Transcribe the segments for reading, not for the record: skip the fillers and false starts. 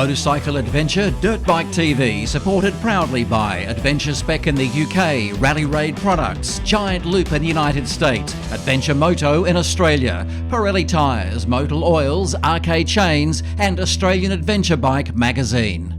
motorcycle adventure, Dirt Bike TV, supported proudly by Adventure Spec in the UK, Rally Raid Products, Giant Loop in the United States, Adventure Moto in Australia, Pirelli Tyres, Motul Oils, Arcade Chains and Australian Adventure Bike Magazine.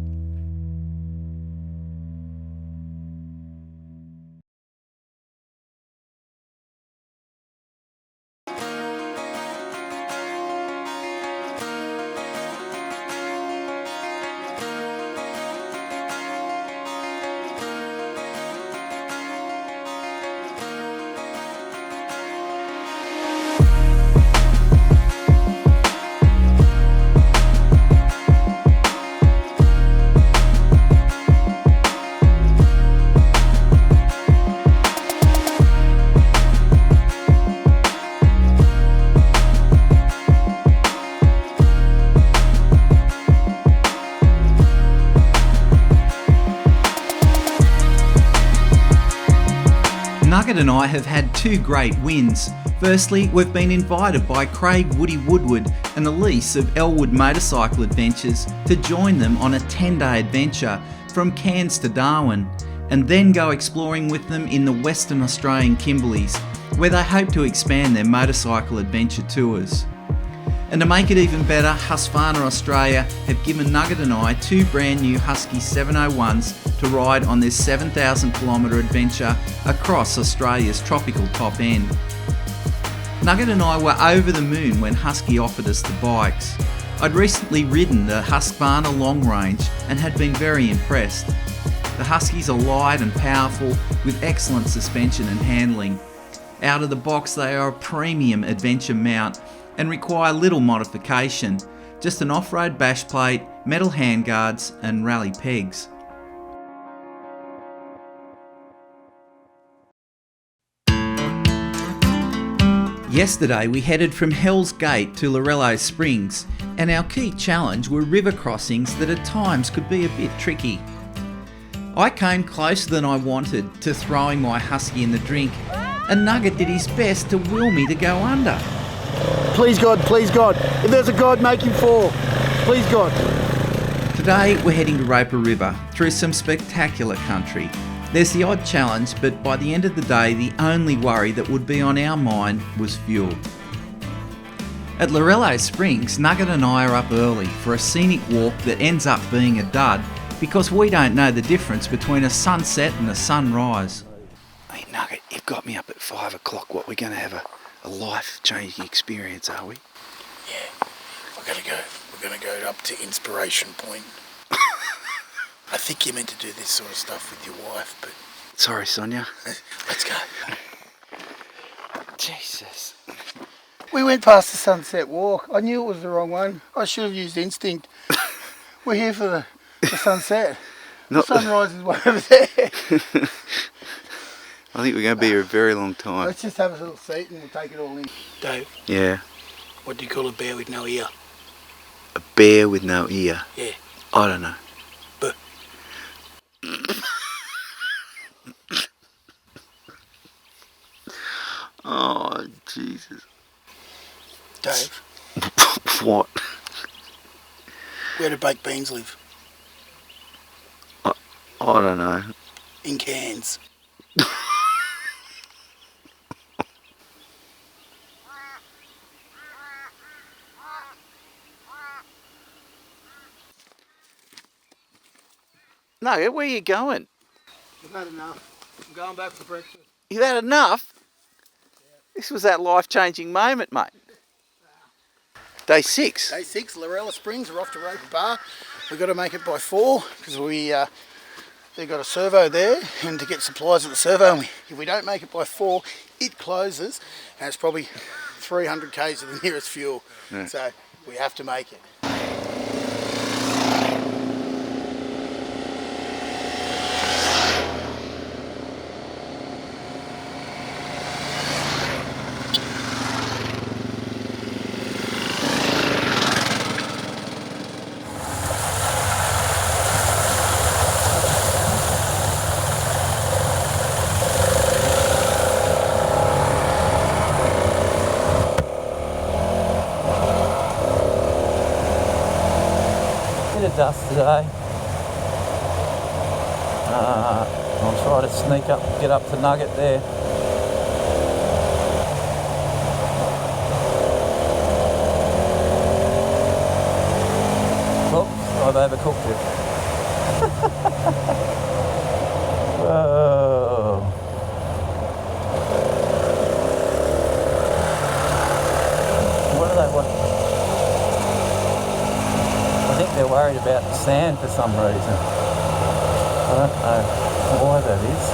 Nugget and I have had two great wins. Firstly, we've been invited by Craig Woody Woodward and Ellyse of Ellwood Motorcycle Adventures to join them on a 10-day adventure from Cairns to Darwin, and then go exploring with them in the Western Australian Kimberleys, where they hope to expand their motorcycle adventure tours. And to make it even better, Husqvarna Australia have given Nugget and I two brand new Husky 701s to ride on this 7,000 kilometre adventure across Australia's tropical top end. Nugget and I were over the moon when Husky offered us the bikes. I'd recently ridden the Husqvarna long range and had been very impressed. The Huskies are light and powerful with excellent suspension and handling. Out of the box they are a premium adventure mount and require little modification, just an off-road bash plate, metal handguards and rally pegs. Yesterday we headed from Hell's Gate to Lorella Springs, and our key challenge were river crossings that at times could be a bit tricky. I came closer than I wanted to throwing my Husky in the drink, and Nugget did his best to will me to go under. Please God, if there's a God, make him fall. Please God. Today we're heading to Roper River through some spectacular country. There's the odd challenge, but by the end of the day the only worry that would be on our mind was fuel. At Lorella Springs, Nugget and I are up early for a scenic walk that ends up being a dud because we don't know the difference between a sunset and a sunrise. Hey Nugget, you've got me up at 5 o'clock. What, we're going to have a life-changing experience, are we? Yeah, we're going to go up to Inspiration Point. I think you're meant to do this sort of stuff with your wife, but... Sorry, Sonia. Let's go. Jesus. We went past the sunset walk. I knew it was the wrong one. I should have used instinct. We're here for the sunset. The sunrise is way over there. I think we're going to be here a very long time. Let's just have a little seat and we'll take it all in. Dave. Yeah? What do you call a bear with no ear? A bear with no ear? Yeah. I don't know. But. Oh, Jesus. Dave. What? Where do baked beans live? I don't know. In Cairns. No, where are you going? I've had enough. I'm going back for breakfast. You've had enough? Yeah. This was that life-changing moment, mate. Day 6. Day 6, Lorella Springs. We're off to Roper Bar. We've got to make it by 4 because they've got a servo there, and to get supplies at the servo, and if we don't make it by 4, it closes, and it's probably 300 k's to the nearest fuel. Yeah. So we have to make it. dust today. I'll try to sneak up, get up to Nugget there. Oops, I've overcooked it. Whoa. What are they? What? I think they're worried about the sand for some reason. I don't know why that is.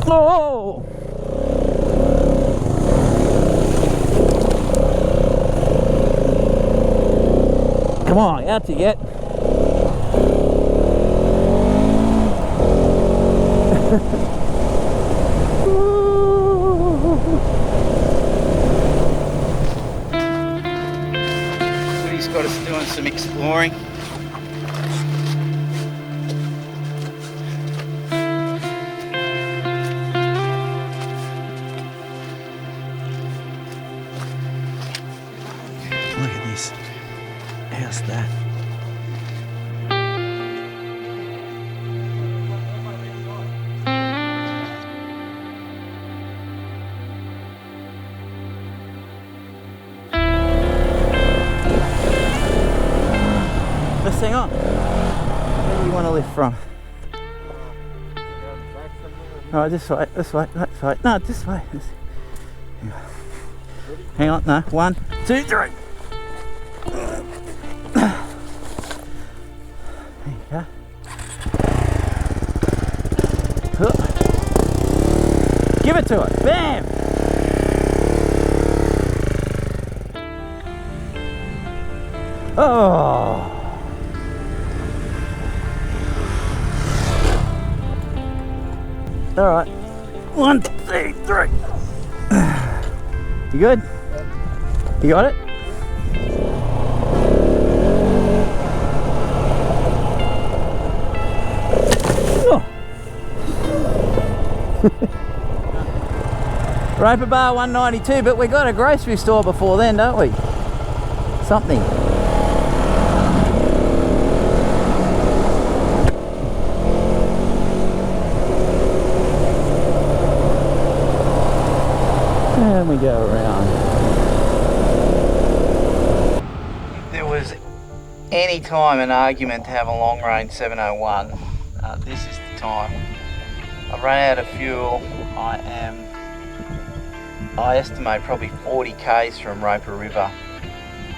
Oh! Come on, out you get. Woody's got us doing some exploring. Look at this. How's that? Let's hang on. Where do you want to lift from? Alright, this way, this way, this way. No, this way. Hang on, no. 1, 2, 3. There you go. Give it to it. Bam! Oh! Alright. 1, 2, 3. You good? You got it? Roper bar 192, but we got a grocery store before then, don't we? Something. And we go around. If there was any time an argument to have a long range 701, this is the time. I've run out of fuel. I estimate probably 40 k's from Roper River.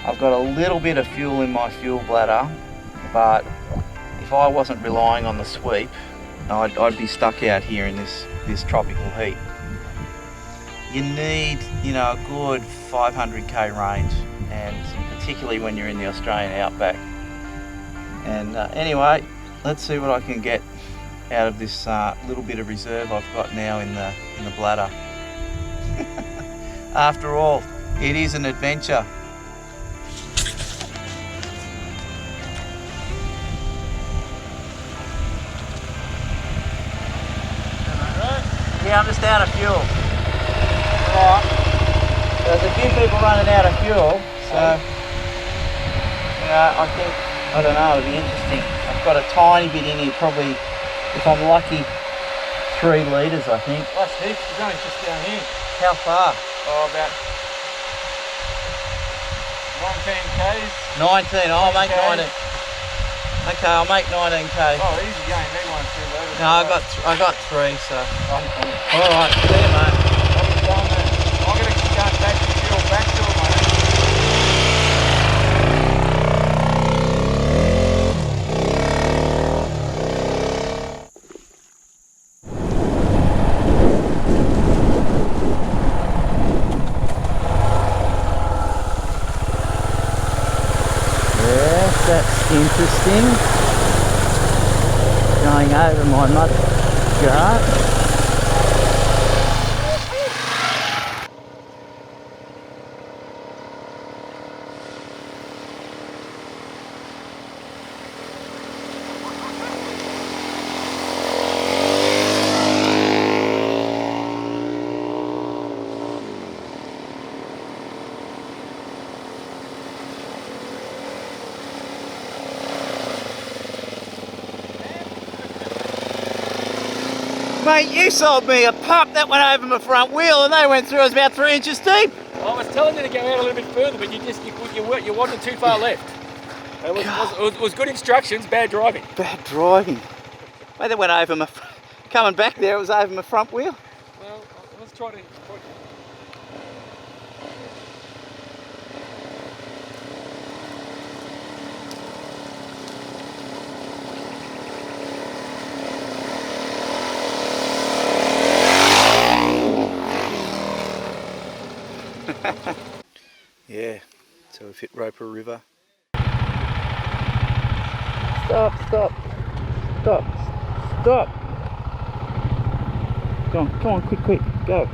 I've got a little bit of fuel in my fuel bladder, but if I wasn't relying on the sweep, I'd be stuck out here in this tropical heat. You need, a good 500k range, and particularly when you're in the Australian outback. And anyway, let's see what I can get out of this little bit of reserve I've got now in the bladder. After all, it is an adventure. Yeah, I'm just out of fuel. Right. There's a few people running out of fuel, so I don't know, it'll be interesting. I've got a tiny bit in here, probably, if I'm lucky, 3 litres, I think. That's deep. It's only just down here. How far? Oh, about 19 k's. 19. I'll make 19. Okay, I'll make 19 k. Oh, easy going. They want to do that. No, I got 3, so. All right, see you, mate. I'm going to start taking fuel back to it, mate. That's interesting. Going over my mud guard. Mate, you sold me a pup that went over my front wheel and they went through. I was about 3 inches deep. I was telling you to go out a little bit further, but you wanted too far left. It was good instructions, bad driving. Bad driving. Mate, they went over my... Coming back there, it was over my front wheel. Well, let's try to... Yeah, so we've hit Roper River. Stop. Come on, quick, go.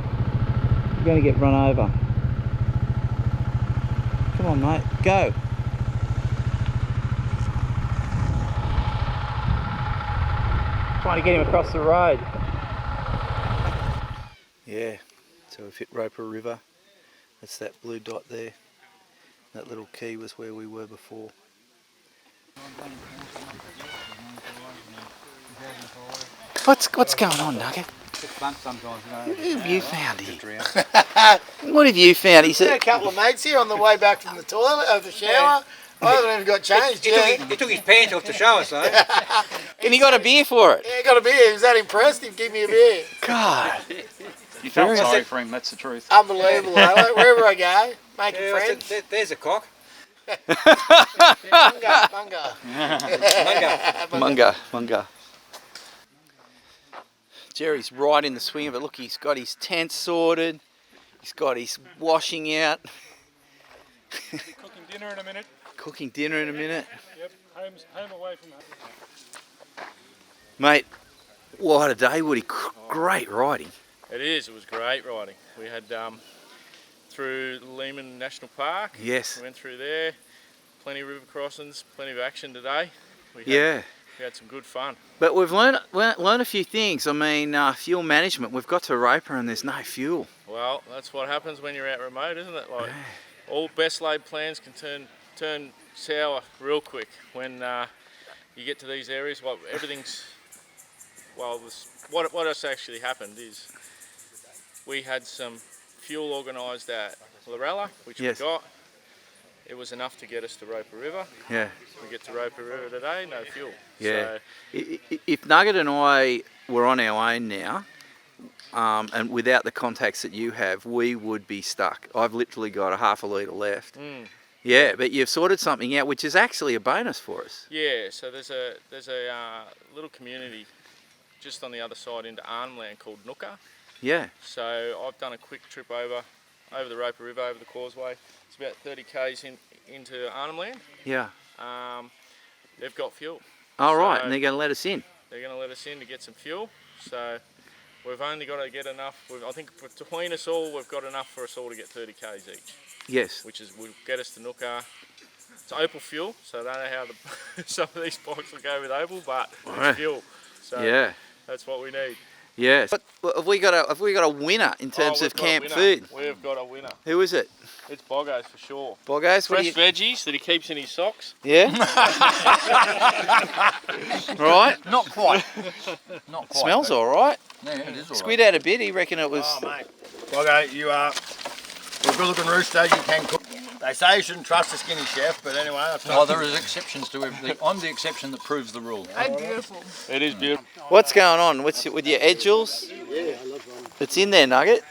You're going to get run over. Come on, mate, go. Trying to get him across the road. Yeah, so we've hit Roper River. That's that blue dot there. That little key was where we were before. What's going on, Nugget? What have you found here? What have you found? He Had a said, couple of mates here on the way back from the toilet, the shower. I haven't even got changed yet. He took his pants off to show us, though. and he got a beer for it. Yeah, got a beer. He was that impressed. He'd give me a beer. God. You felt sorry for him, that's the truth. Unbelievable. Wherever I go, making friends. There's a cock. Munga. Jerry's right in the swing of it. Look, he's got his tent sorted. He's got his washing out. Cooking dinner in a minute. Yep, home away from home. Mate, what a day, Woody. Great riding. It was great riding. We had through Lehman National Park. Yes. We went through there. Plenty of river crossings, plenty of action today. We had some good fun. But we've learned a few things. I mean, fuel management. We've got to Roper and there's no fuel. Well, that's what happens when you're out remote, isn't it? Like all best laid plans can turn sour real quick when you get to these areas. Well, what else actually happened is we had some fuel organised at Lorella, which we got. It was enough to get us to Roper River. Yeah. We get to Roper River today, no fuel. Yeah. So, if Nugget and I were on our own now, and without the contacts that you have, we would be stuck. I've literally got a half a litre left. Yeah, but you've sorted something out, which is actually a bonus for us. Yeah, so there's a little community just on the other side into Arnhem called Nooka. Yeah. So I've done a quick trip over the Roper River, over the causeway. It's about 30 k's into Arnhem Land. Yeah. They've got fuel. All right, and they're going to let us in. They're going to let us in to get some fuel. So we've only got to get enough. I think between us all, we've got enough for us all to get 30 k's each. Yes. Which will get us to Nooka. It's Opal fuel, so I don't know how some of these bikes will go with Opal, but it's fuel. So that's what we need. Yes. But have we got a winner in terms of camp food? We've got a winner. Who is it? It's Boggo's for sure. Boggo's? Fresh veggies that he keeps in his socks. Yeah. Right. Not quite. Not quite. Smells all right. Yeah, it is all right. Squid had a bit. He reckoned it was. Oh, mate. Boggo, you are a good-looking rooster. You can cook. They say you shouldn't trust a skinny chef, but anyway, I trust Oh, there is exceptions to everything. I'm the exception that proves the rule. It is beautiful. What's going on? What's with your edgels? It's in there, Nugget.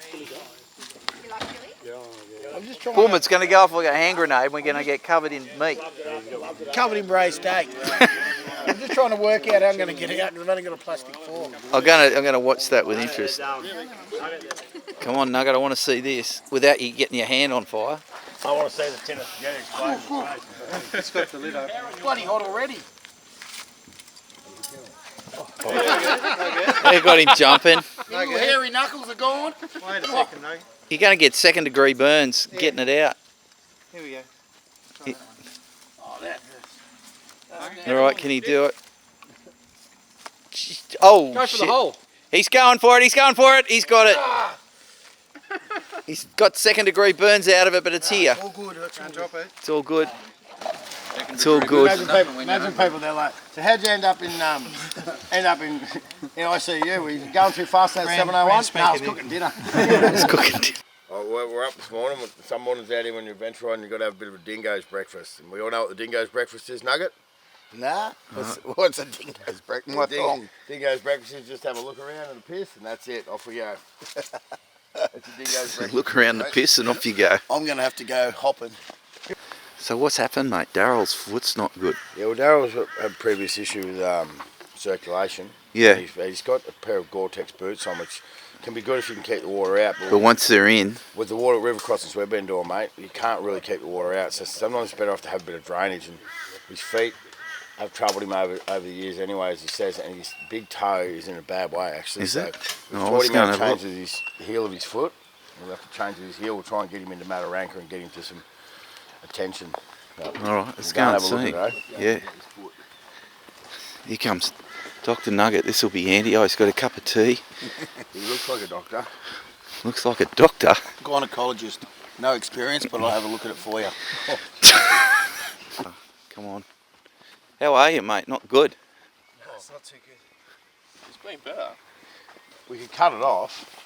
Boom, it's going to go off like a hand grenade. We're going to get covered in meat. Covered in braised steak. I'm just trying to work out how I'm going to get it out because I've only got a plastic fork. I'm going to watch that with interest. Come on, Nugget, I want to see this without you getting your hand on fire. I want to see the tin of spaghetti explode. It's got the lid open. It's bloody hot already. They got him jumping. Your little hairy knuckles are gone. Wait a second, though. You're going to get second-degree burns getting it out. Here we go. All right, can he do it? Oh, Go for the hole. He's going for it. He's going for it. He's got it. He's got second-degree burns out of it, but it's here. All good. That's all good. Drop it. It's all good. It's all good. Imagine people, they're like, so how'd you end up in ICU? Were you going too fast in that 701? No, I was cooking dinner. It's cooking. Oh, we're up this morning. Some mornings out here when you're adventure riding, you've got to have a bit of a dingo's breakfast. And we all know what the dingo's breakfast is, Nugget? Nah. What's a dingo's breakfast? What Dingo's breakfast is just have a look around and a piss, and that's it. Off we go. It's a dingo's breakfast. Look around the piss and off you go. I'm going to have to go hopping. So what's happened, mate? Daryl's foot's not good. Yeah, well, Daryl's had a previous issue with circulation. Yeah. He's got a pair of Gore-Tex boots on, which can be good if you can keep the water out. But once they're in... With the water river crossings we've been doing, mate, you can't really keep the water out. So sometimes it's better off to have a bit of drainage. And his feet have troubled him over the years anyway, as he says, and his big toe is in a bad way, actually. Is it? We've taught him how to change his heel of his foot. We'll have to change his heel. We'll try and get him into Mataranka and get him to some attention. All right, let's go and see. Yeah. Here comes Dr. Nugget. This will be handy. Oh, he's got a cup of tea. He looks like a doctor. Looks like a doctor. Gynecologist. No experience, but I'll have a look at it for you. Oh, come on. How are you, mate? Not good. No, it's not too good. It's been better. We could cut it off.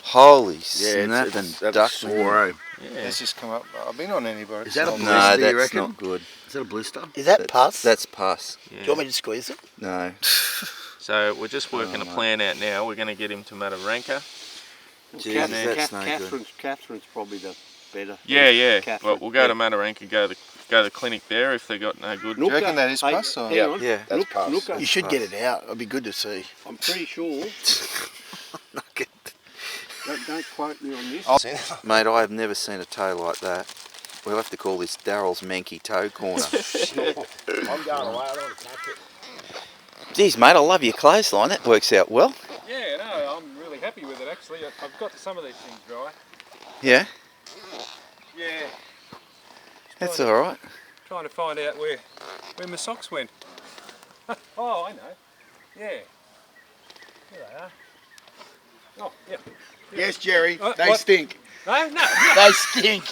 Holy snap and duck sore. Yeah. It's just come up. I've been on antibiotics. Is that a blister, No, you that's reckon? not good. Is that a blister? Is that pus? That's pus. Yeah. Do you want me to squeeze it? No. So we're just working a plan out now. We're going to get him to Mataranka. Jeez, that's no good. Catherine's probably the better. Yeah. Catherine. Well, we'll go to Mataranka, go to the clinic there if they got no good. Do you reckon that is pus? Yeah. That's pus. You should get it out. It'd be good to see. I'm pretty sure. Nugget. Don't quote me on this. Mate, I have never seen a toe like that. We'll have to call this Daryl's Manky Toe Corner. I'm going away. I don't want to touch it. Geez, mate, I love your clothesline. That works out well. Yeah, no, I'm really happy with it actually. I've got some of these things dry. Yeah? Yeah. That's all right. Trying to find out where my socks went. Oh, I know. Yeah. Here they are. Oh, yeah. Yes, Jerry. They what? stink. No. They stink.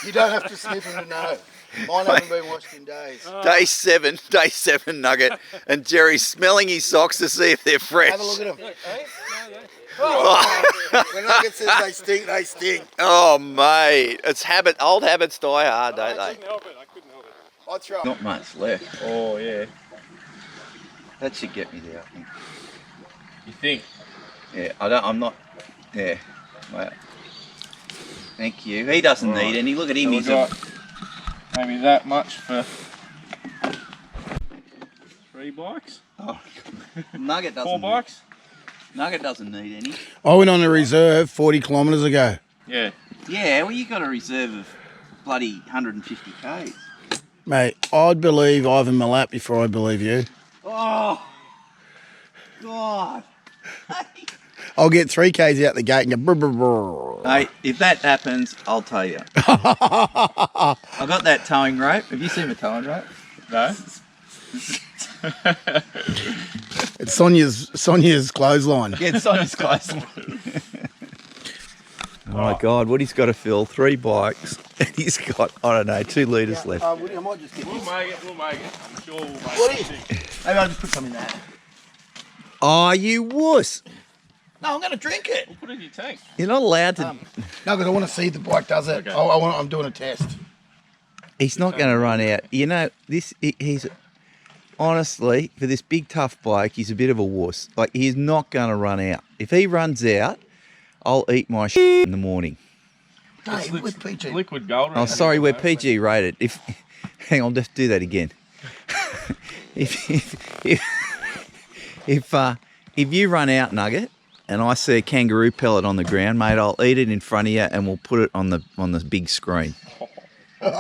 You don't have to sniff them to know. Mine haven't been washed in days. Day seven, Nugget, and Jerry's smelling his socks to see if they're fresh. Have a look at them. Look, eh? No, yeah. Oh. When Nugget says they stink, they stink. Oh, mate, it's old habits die hard, don't I they? couldn't help it. I try. Not much left. Oh yeah. That should get me there, I think. You think? Yeah, I'm not. Yeah. Well, thank you. He doesn't need any. Look at him. So He's we've got maybe that much for 3 bikes. Oh, Nugget doesn't. 4 bikes. Nugget doesn't need any. I went on a reserve 40 kilometres ago. Yeah. Yeah, well, you got a reserve of bloody 150 k's. Mate, I'd believe Ivan Milat before I believe you. Oh, God. I'll get 3 k's out the gate and go brr, brr, brr. Hey, if that happens, I'll tell you. I got that towing rope. Have you seen my towing rope? No. It's Sonia's clothesline. Yeah, it's on his clothesline. Oh my God, Woody's got to fill 3 bikes and he's got, I don't know, 2 litres left. Woody, I might just get We'll make it. I'm sure we'll make Woody. it. Maybe I'll just put some in that. Oh, you wuss. No, I'm going to drink it. We'll put it in your tank. You're not allowed to. No, because I want to see if the bike does it. Okay. I'm doing a test. He's not going to run out. You know, he's honestly, for this big tough bike, he's a bit of a wuss. Like, he's not going to run out. If he runs out, I'll eat my shit in the morning. Hey, with PG. Liquid gold. Oh, sorry, we're PG rated. Hang on, just do that again. If you run out, Nugget, and I see a kangaroo pellet on the ground, mate, I'll eat it in front of you and we'll put it on the big screen.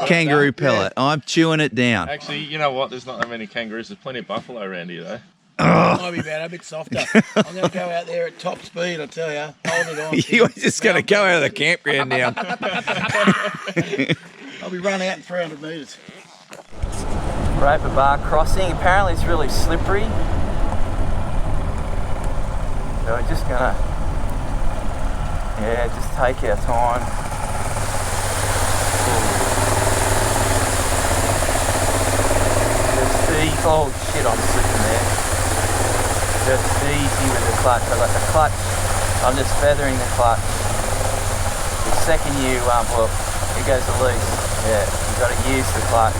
Kangaroo pellet. I'm chewing it down. Actually, you know what? There's not that many kangaroos. There's plenty of buffalo around here, though. Might be better, a bit softer. I'm going to go out there at top speed, I tell you. Hold it on. You're just going to go out of the campground now. I'll be running out in 300 metres. Roper Bar crossing. Apparently it's really slippery. So we're just gonna, just take our time. Oh shit, I'm slipping there. Just easy with the clutch. I got the clutch. I'm just feathering the clutch. The second you, well, here goes the loose. Yeah, you've got to use the clutch.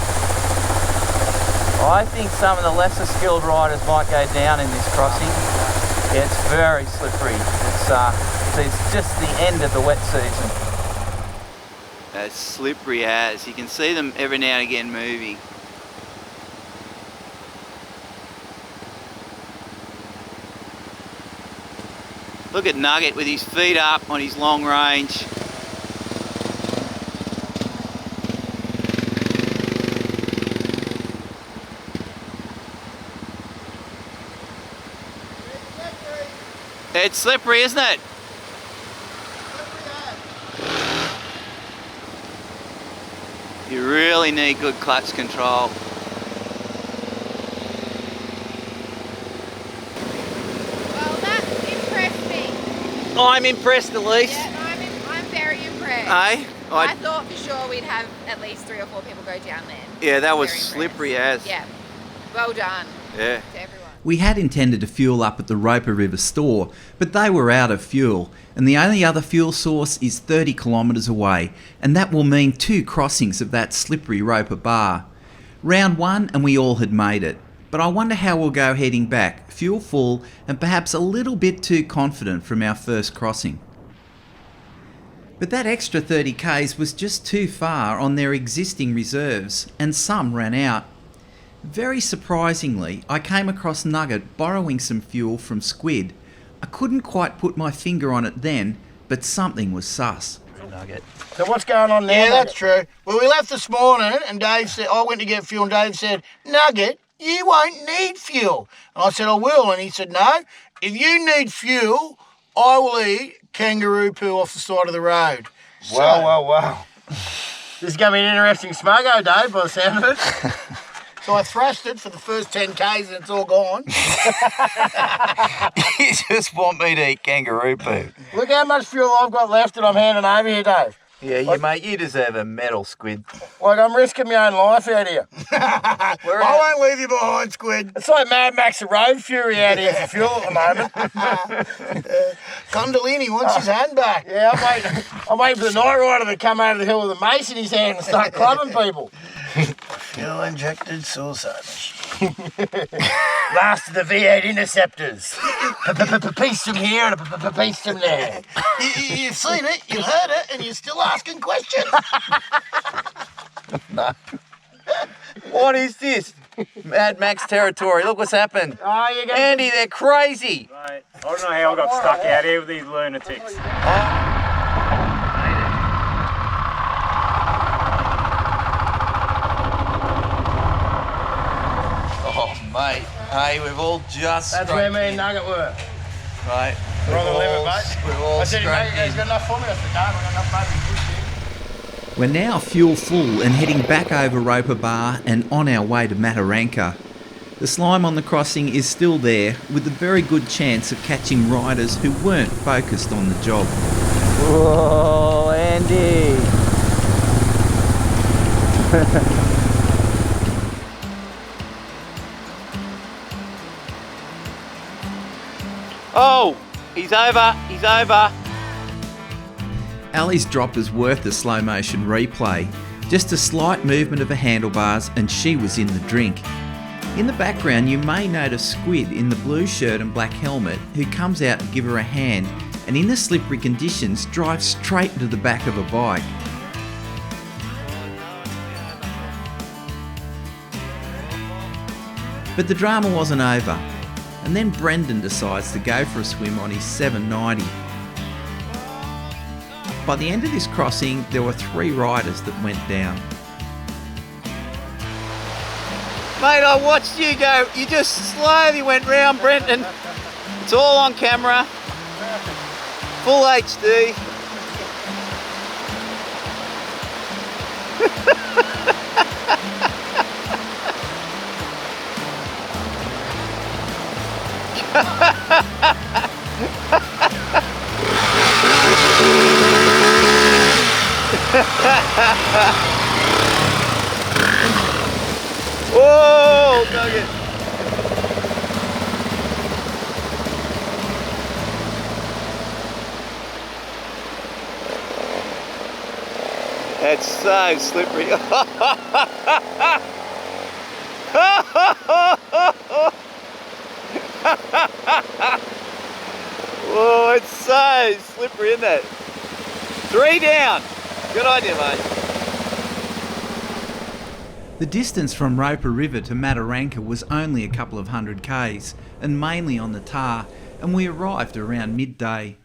I think some of the lesser skilled riders might go down in this crossing. Yeah, it's very slippery. It's just the end of the wet season. As slippery as. You can see them every now and again moving. Look at Nugget with his feet up on his long range. It's slippery, isn't it? You really need good clutch control. Well, that impressed me. I'm impressed, Ellyse. Yeah, I'm very impressed. Hey? I thought for sure we'd have at least 3 or 4 people go down there. Yeah, that was Very slippery impressed. as. Yeah, well done. Yeah. To everyone. We had intended to fuel up at the Roper River store, but they were out of fuel, and the only other fuel source is 30 kilometres away, and that will mean 2 crossings of that slippery Roper Bar. Round 1 and we all had made it, but I wonder how we'll go heading back, fuel full and perhaps a little bit too confident from our first crossing. But that extra 30 k's was just too far on their existing reserves, and some ran out. Very surprisingly, I came across Nugget borrowing some fuel from Squid. I couldn't quite put my finger on it then, but something was sus. Nugget. So what's going on there? Yeah, that's true. Well, we left this morning and Dave said, I went to get fuel and Dave said, Nugget, you won't need fuel. And I said, I will. And he said, no, if you need fuel, I will eat kangaroo poo off the side of the road. Wow. This is going to be an interesting smuggo, Dave, by the sound of it. So I thrashed it for the first 10 k's and it's all gone. You just want me to eat kangaroo poo. Look how much fuel I've got left and I'm handing over here, Dave. Yeah, mate, you deserve a medal, Squid. Like, I'm risking my own life out here. I won't leave you behind, Squid. It's like Mad Max the Road Fury out here for fuel at the moment. Condolini wants his hand back. Yeah, I'm waiting for the night rider to come over the hill with a mace in his hand and start clubbing people. Fuel-injected suicide machine. Last of the V8 interceptors. Piece them here and a piece them there. You've seen it, you've heard it, and you're still asking questions. No. What is this? Mad Max territory. Look what's happened. Oh, Andy, they're crazy. Right. I don't know how I got stuck out here with these lunatics. Oh, mate. Hey, we've all just That's where me and Nugget were. Right. We're on the limit, mate. We've all I said, mate, he's got enough for me. I said, no, I've got enough money to push you. We're now fuel full and heading back over Roper Bar and on our way to Mataranka. The slime on the crossing is still there, with a very good chance of catching riders who weren't focused on the job. Whoa, Andy. Oh, he's over. Ally's drop is worth a slow motion replay. Just a slight movement of the handlebars and she was in the drink. In the background you may notice Squid in the blue shirt and black helmet who comes out to give her a hand and in the slippery conditions drives straight into the back of a bike. But the drama wasn't over, and then Brendan decides to go for a swim on his 790. By the end of this crossing, there were 3 riders that went down. Mate, I watched you go. You just slowly went round Brenton. It's all on camera. Full HD. Whoa, Nugget. so slippery. Whoa, it's so slippery, isn't it? 3 down. Good on you, mate. The distance from Roper River to Mataranka was only a couple of 100 k's and mainly on the tar, and we arrived around midday.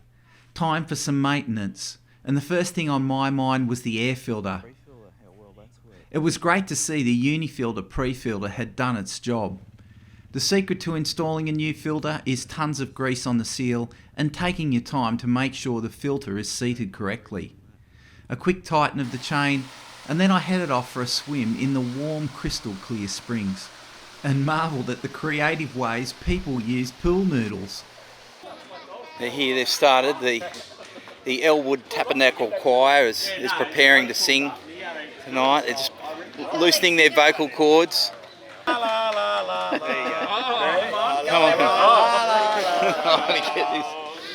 Time for some maintenance, and the first thing on my mind was the air filter. It was great to see the Unifilter pre-filter had done its job. The secret to installing a new filter is tons of grease on the seal and taking your time to make sure the filter is seated correctly. A quick tighten of the chain, and then I headed off for a swim in the warm crystal clear springs and marvelled at the creative ways people use pool noodles. Here they've started, the Ellwood Tabernacle Choir is preparing to sing tonight. They're just loosening their vocal cords. There you go. Come on. I want to get this.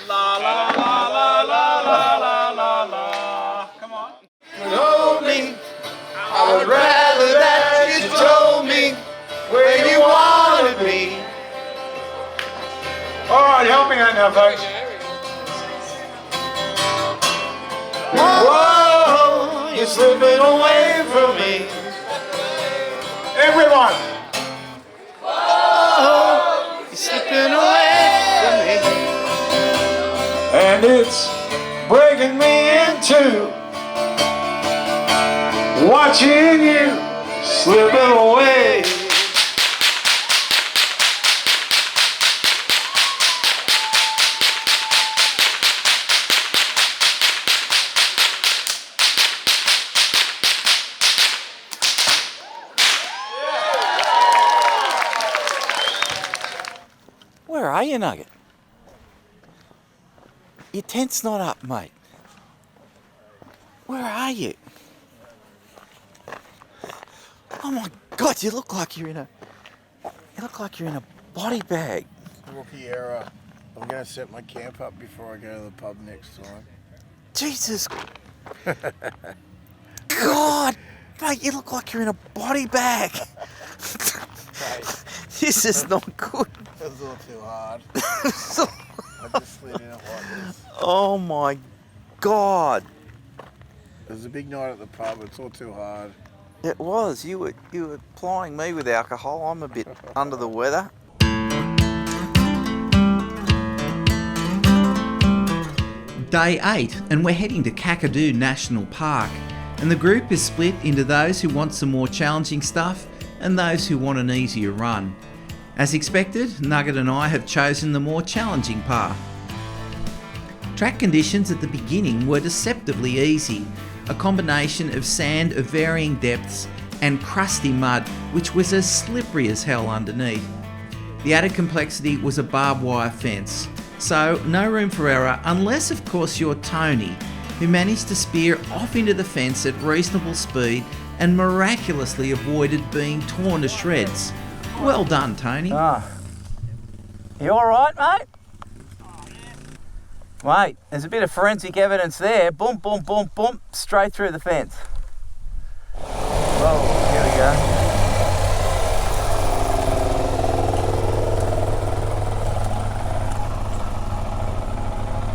La la la la la la la la. Come on. Told me, I would rather that you told me where you wanted me. Alright, help me out now, folks. Whoa, you're slipping away from me. Everyone! Whoa, you're slipping away from me. And it's breaking me in two. Watching you slipping away. Where are you, Nugget? Your tent's not up, mate. Where are you? Oh my God! You look like you're in a body bag. Rookie error. I'm going to set my camp up before I go to the pub next time. Jesus. God, mate, you look like you're in a body bag. This is not good. That was a little too hard. I just slid in it like this. Oh my God. It was a big night at the pub. It's all too hard. It was. You were plying me with alcohol. I'm a bit under the weather. Day 8, and we're heading to Kakadu National Park, and the group is split into those who want some more challenging stuff and those who want an easier run. As expected, Nugget and I have chosen the more challenging path. Track conditions at the beginning were deceptively easy, a combination of sand of varying depths and crusty mud which was as slippery as hell underneath. The added complexity was a barbed wire fence, so no room for error unless of course you're Tony, who managed to spear off into the fence at reasonable speed and miraculously avoided being torn to shreds. Well done, Tony. You alright, mate? Mate, there's a bit of forensic evidence there. Boom, boom, boom, boom, straight through the fence. Whoa, here we go.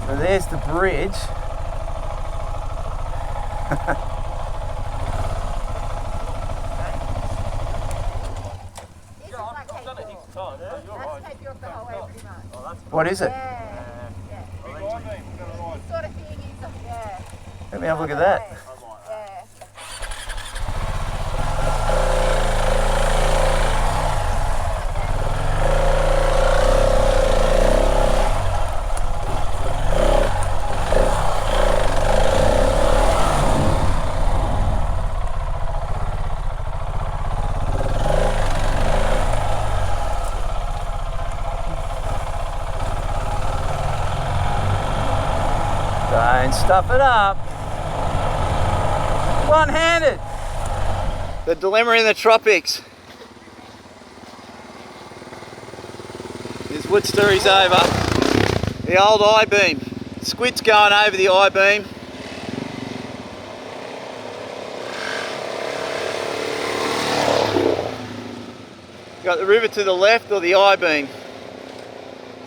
So there's the bridge. What is it? Let me have a look at that. Don't stuff it up. One-handed. The dilemma in the tropics. His wood story's over. The old I-beam. Squid's going over the I-beam. Got the river to the left or the I-beam.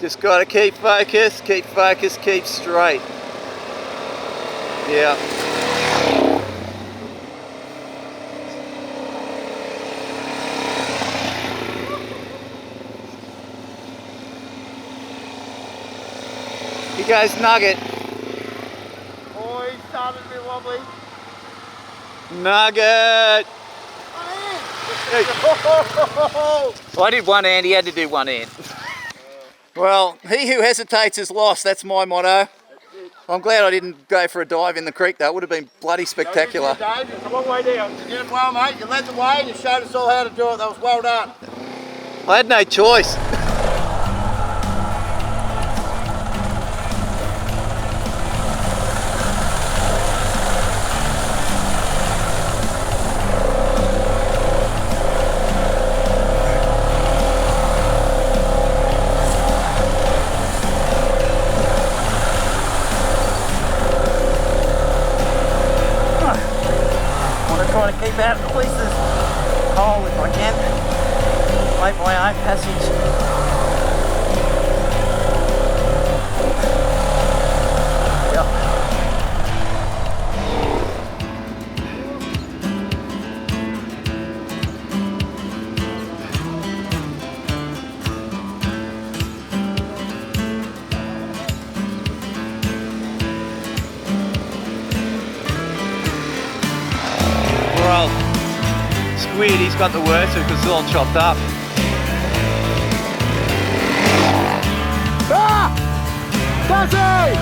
Just got to keep focus, keep straight. Yeah. Here goes Nugget. Oh, he started a bit wobbly. Nugget! Well, I did one hand, he had to do one hand. Well, he who hesitates is lost, that's my motto. I'm glad I didn't go for a dive in the creek though, it would have been bloody spectacular. Dave, it's a long way down. You did it well, mate. You led the way and you showed us all how to do it. That was well done. I had no choice. Keep out at least this hole if I can. Make my own passage. Squid, he's got the worst because it's all chopped up. Ah! Dusty!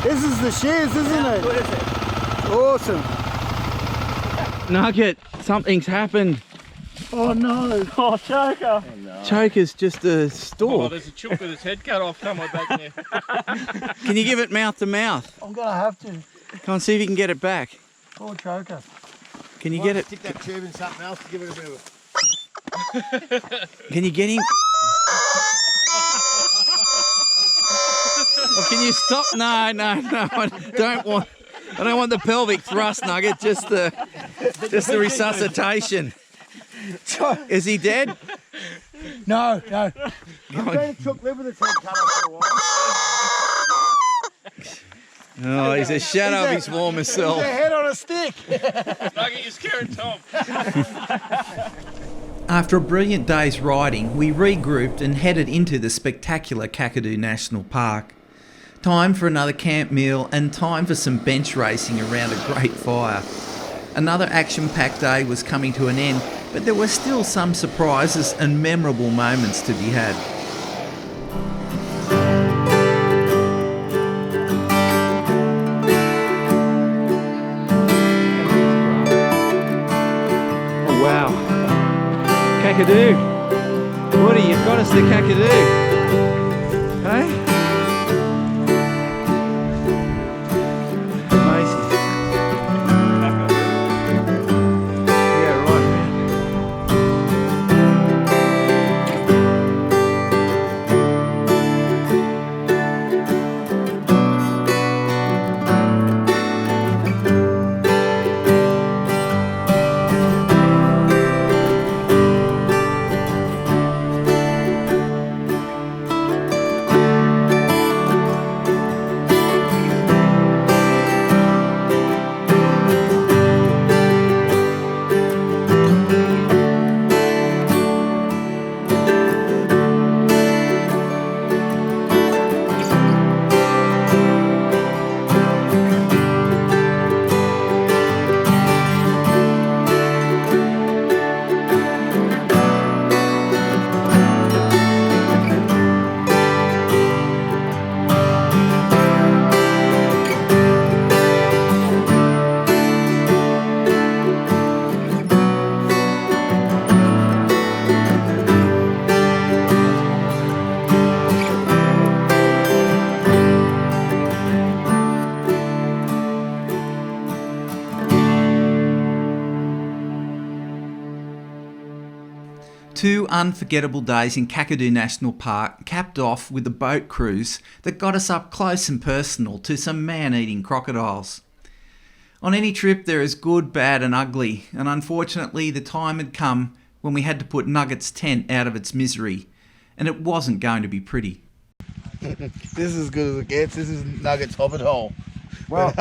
This is the shiz, isn't it? What is it? Awesome. Nugget, something's happened. Oh no. Oh, choker. Oh, no. Choker's just a stalk. Oh, there's a chook with his head cut off somewhere back there. Can you give it mouth to mouth? I'm going to have to. Come on, see if you can get it back. Poor choker. Can you get it? Stick that tube in something else to give it a bit of Can you get him? Oh, can you stop? No, I don't want the pelvic thrust, Nugget. Just the resuscitation. Is he dead? No. I've been a chook live with his head cut off for a while. Oh, he's a shadow of his former self. He's a head on a stick. Nugget, you're scaring Tom. After a brilliant day's riding, we regrouped and headed into the spectacular Kakadu National Park. Time for another camp meal and time for some bench racing around a great fire. Another action-packed day was coming to an end, but there were still some surprises and memorable moments to be had. Oh wow. Kakadu. Woody, you've got us the Kakadu. Hey? 2 unforgettable days in Kakadu National Park capped off with a boat cruise that got us up close and personal to some man-eating crocodiles. On any trip there is good, bad and ugly, and unfortunately the time had come when we had to put Nugget's tent out of its misery, and it wasn't going to be pretty. This is as good as it gets. This is Nugget's hobbit hole. Well,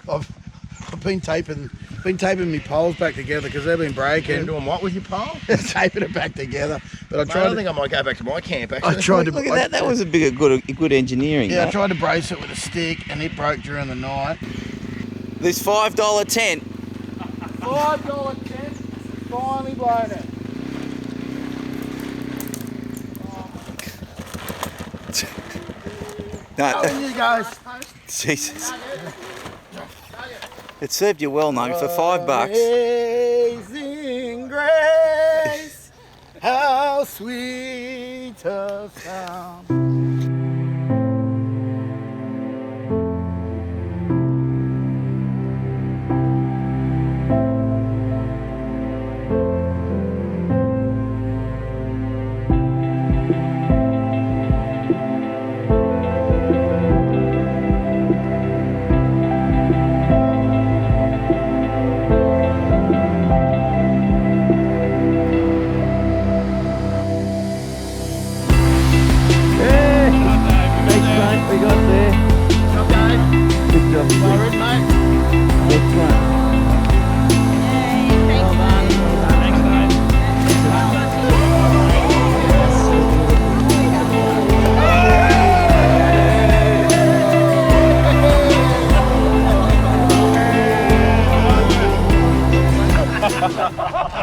I've been taping my poles back together because they've been breaking. You're doing what with your pole? Taping it back together. But I think I might go back to my camp actually. I tried to. Look at that. That was a bit good engineering. Yeah, mate. I tried to brace it with a stick and it broke during the night. This $5 tent. $5 tent, finally blown it. No, How are you guys? Jesus. It served you well, Nugget, for $5. Amazing grace, how sweet a sound.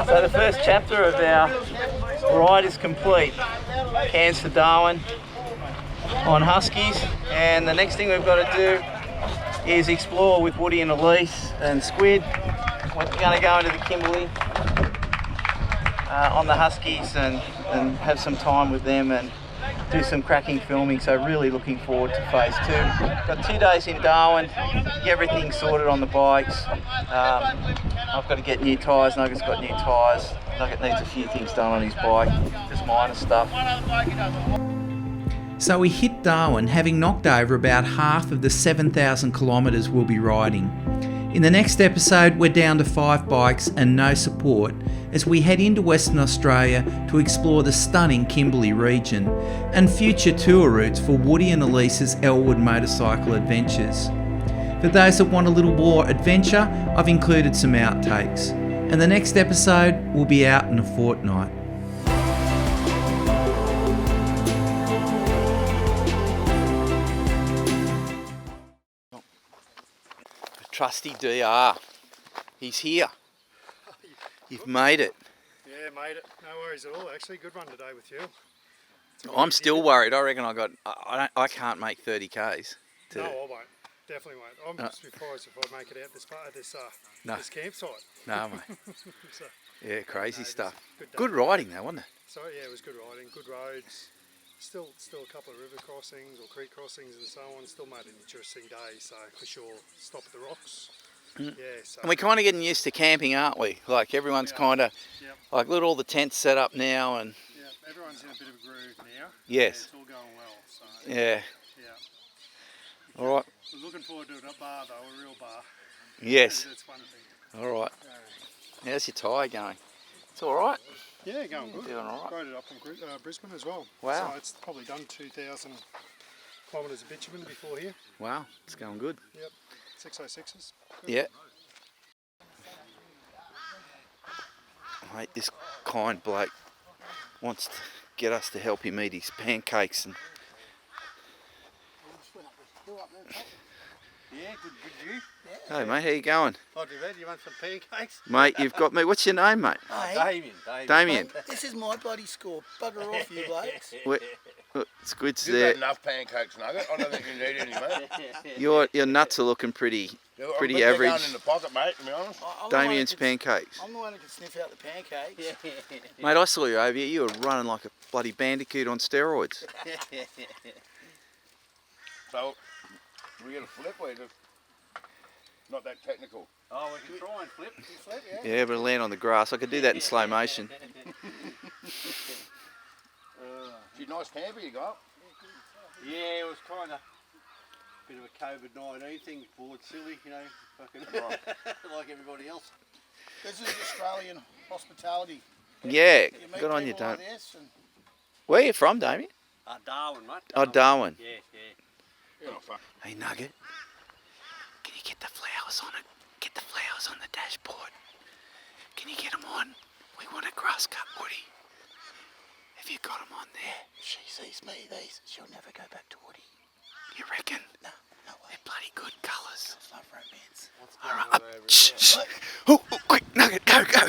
So the first chapter of our ride is complete. Cairns to Darwin on Huskies, and the next thing we've got to do is explore with Woody and Ellyse and Squid. We're going to go into the Kimberley on the Huskies and have some time with them and do some cracking filming, so really looking forward to phase 2. Got 2 days in Darwin, get everything sorted on the bikes. I've got to get new tyres, Nugget's got new tyres. Nugget needs a few things done on his bike, just minor stuff. So we hit Darwin, having knocked over about half of the 7,000 kilometres we'll be riding. In the next episode, we're down to 5 bikes and no support as we head into Western Australia to explore the stunning Kimberley region and future tour routes for Woody and Ellyse's Ellwood motorcycle adventures. For those that want a little more adventure, I've included some outtakes. And the next episode will be out in a fortnight. Trusty DR, he's here. You've made it. Yeah, made it. No worries at all. Actually, good run today with you. I'm still worried. I reckon I can't make 30 Ks. No, I won't. Definitely won't. I'm just surprised if I make it out this campsite. No, mate. So, yeah, crazy stuff. Good, good riding though, wasn't it? So yeah, it was good riding. Good roads. Still a couple of river crossings or creek crossings and so on. Still made an interesting day. So for sure, stop at the rocks. Yeah, so. And we're kind of getting used to camping, aren't we? Like everyone's kind of, like look at all the tents set up now and. Yeah, everyone's in a bit of a groove now. Yes. Yeah, it's all going well. So. Yeah. Yeah. All right. We're looking forward to a bar though, a real bar. Yes. That's one thing. All right. How's your tyre going? It's all right. Yeah, going good. Doing all right. Rode it up from Brisbane as well. Wow. So it's probably done 2,000 kilometres of bitumen before here. Wow, it's going good. Yep, 606s. Good. Yeah. Mate, this kind bloke wants to get us to help him eat his pancakes and. Yeah, good you. Hey mate, how you going? Not too bad, you want some pancakes? Mate, you've got me. What's your name, mate? Damien. This is my bloody score. Bugger off, you blokes. Squid's You've there. got enough pancakes, Nugget. I don't think you need any, mate. Your nuts are looking pretty average. They're going in the pocket, mate, to be honest. Damien's pancakes. I'm the one who can sniff out the pancakes. Mate, I saw you over here. You were running like a bloody bandicoot on steroids. So, we get a flip, or just not that technical? Oh, we can try and flip. Yeah, but it'll land on the grass. I could do that in slow motion. Nice camper you got. Yeah, it was kind of a bit of a COVID-19 thing, bored silly, you know, fucking like everybody else. This is Australian hospitality. Yeah, You meet good on you, people like Damien. this and Where are you from, Damien? Darwin, mate. Oh, Darwin. Yeah. Hey, Nugget, can you get the flowers on it? Get the flowers on the dashboard. Can you get them on? We want a grass cut, Woody. Have you got them on there? she sees me, she'll never go back to Woody. You reckon? No way. They're bloody good colours. It's love romance. All right, up. Shh, shh. Oh, quick, Nugget, go, go.